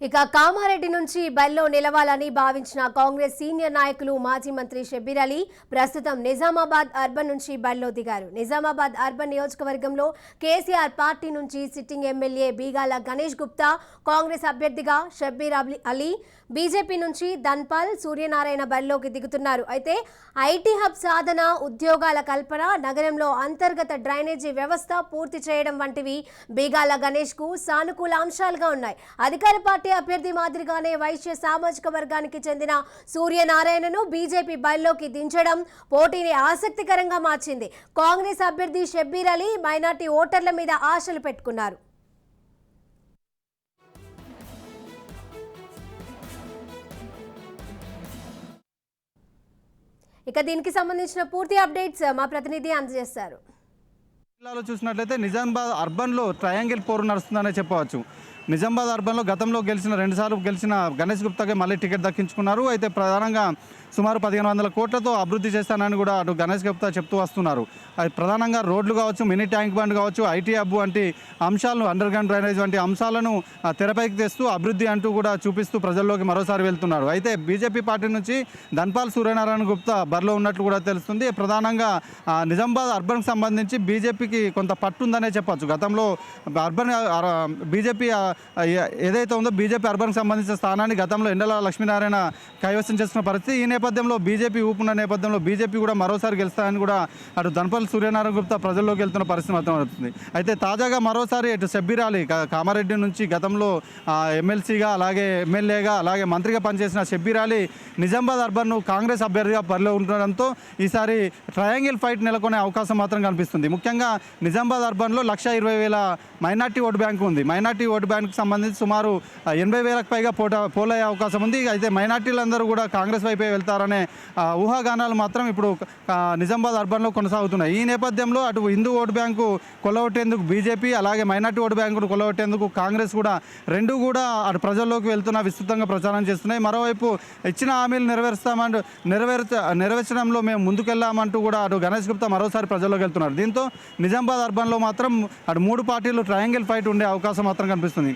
ఇక కామారెడ్డి నుంచి బరిలో నిలవాలని భావించిన కాంగ్రెస్ సీనియర్ నాయకులు మాజీ మంత్రి షబ్బీర్ అలీ ప్రస్తుతం నిజామాబాద్ అర్బన్ నుంచి బరిలో దిగారు. నిజామాబాద్ అర్బన్ నియోజకవర్గంలో కేసీఆర్ పార్టీ నుంచి సిట్టింగ్ ఎమ్మెల్యే బీగాల గణేష్ గుప్తా కాంగ్రెస్ అభ్యర్థిగా షబ్బీర్ అలీ, బీజేపీ నుంచి ధన్పాల్ సూర్యనారాయణ బరిలోకి దిగుతున్నారు. అయితే ఐటీ హబ్ సాధన, ఉద్యోగాల కల్పన, నగరంలో అంతర్గత డ్రైనేజీ వ్యవస్థ పూర్తి చేయడం వంటివి బీగాల గణేష్ కు సానుకూల అంశాలుగా ఉన్నాయి. అధికార పార్టీ అభ్యర్థి మాదిరిగానే వైశ్య సామాజిక వర్గానికి చెందిన సూర్యనారాయణను బీజేపీ బరిలోకి దించడం పోటీని ఆసక్తికరంగా మార్చింది. కాంగ్రెస్ అభ్యర్థి షబ్బీర్ అలీ మైనార్టీ ఓటర్ల మీద ఆశలు పెట్టుకున్నారు. ఇక దీనికి సంబంధించిన పూర్తి అప్డేట్స్ మా ప్రతినిధి అందజేస్తారు. జిల్లాలో చూసినట్లయితే నిజామాబాద్ అర్బన్లో ట్రయాంగిల్ పోరు నడుస్తుందనే చెప్పవచ్చు. నిజామాబాద్ అర్బన్లో గతంలో రెండుసార్లు గెలిచిన గణేష్ గుప్తాకి మళ్ళీ టికెట్ దక్కించుకున్నారు. అయితే ప్రధానంగా సుమారు 1500 కోట్లతో అభివృద్ధి చేస్తానని కూడా అటు గణేష్ గుప్తా చెప్తూ వస్తున్నారు. అది ప్రధానంగా రోడ్లు కావచ్చు, మినీ ట్యాంక్ బండ్ కావచ్చు, ఐటీ హబ్ వంటి అంశాలను, అండర్ గ్రౌండ్ డ్రైనేజ్ వంటి అంశాలను తెరపైకి తెస్తూ అభివృద్ధి అంటూ కూడా చూపిస్తూ ప్రజల్లోకి మరోసారి వెళ్తున్నారు. అయితే బీజేపీ పార్టీ నుంచి ధన్పాల్ సూర్యనారాయణ గుప్తా బరిలో ఉన్నట్లు కూడా తెలుస్తుంది. ప్రధానంగా నిజామాబాద్ అర్బన్కి సంబంధించి బీజేపీకి కొంత పట్టు ఉందనే చెప్పచ్చు. గతంలో అర్బన్ బీజేపీ ఏదైతే ఉందో బీజేపీ అర్బన్కి సంబంధించిన స్థానాన్ని గతంలో ఎండల లక్ష్మీనారాయణ కైవసం చేసుకున్న పరిస్థితి. ఈ నేపథ్యంలో బీజేపీ ఊపున్న నేపథ్యంలో బీజేపీ కూడా మరోసారి గెలుస్తాయని కూడా అటు ధన్పాల్ సూర్యనారాయణ గుప్తా ప్రజల్లోకి వెళ్తున్న పరిస్థితి మాత్రం అవుతుంది. అయితే తాజాగా మరోసారి ఇటు షబ్బీర్ అలీ కామారెడ్డి నుంచి గతంలో ఎమ్మెల్సీగా, అలాగే ఎమ్మెల్యేగా, అలాగే మంత్రిగా పనిచేసిన షబ్బీర్ అలీ నిజామాబాద్ అర్బన్ను కాంగ్రెస్ అభ్యర్థిగా బరిలో ఉండడంతో ఈసారి ట్రయాంగిల్ ఫైట్ నెలకొనే అవకాశం మాత్రం కనిపిస్తుంది. ముఖ్యంగా నిజామాబాద్ అర్బన్లో 1,20,000 మైనార్టీ ఓటు బ్యాంకు ఉంది. మైనార్టీ ఓటు బ్యాంకుకు సంబంధించి సుమారు 80,000కు పైగా పోలయ్యే అవకాశం ఉంది. అయితే మైనార్టీలందరూ కూడా కాంగ్రెస్ వైపే వెళ్తారనే ఊహాగానాలు మాత్రం ఇప్పుడు నిజామాబాద్ అర్బన్లో కొనసాగుతున్నాయి. ఈ నేపథ్యంలో అటు హిందూ ఓటు బ్యాంకు కొల్లగొట్టేందుకు బీజేపీ, అలాగే మైనార్టీ ఓటు బ్యాంకును కొల్లగొట్టేందుకు కాంగ్రెస్ కూడా రెండు కూడా అటు ప్రజల్లోకి వెళ్తున్న విస్తృతంగా ప్రచారం చేస్తున్నాయి. మరోవైపు ఇచ్చిన హామీలు నెరవేర్చడంలో మేము ముందుకెళ్లామంటూ కూడా అటు గణేష్ గుప్తా మరోసారి ప్రజల్లోకి వెళ్తున్నారు. దీంతో నిజామాబాద్ అర్బన్లో మాత్రం అటు మూడు పార్టీలు ట్రయాంగిల్ ఫైట్ ఉండే అవకాశం మాత్రం కనిపిస్తుంది.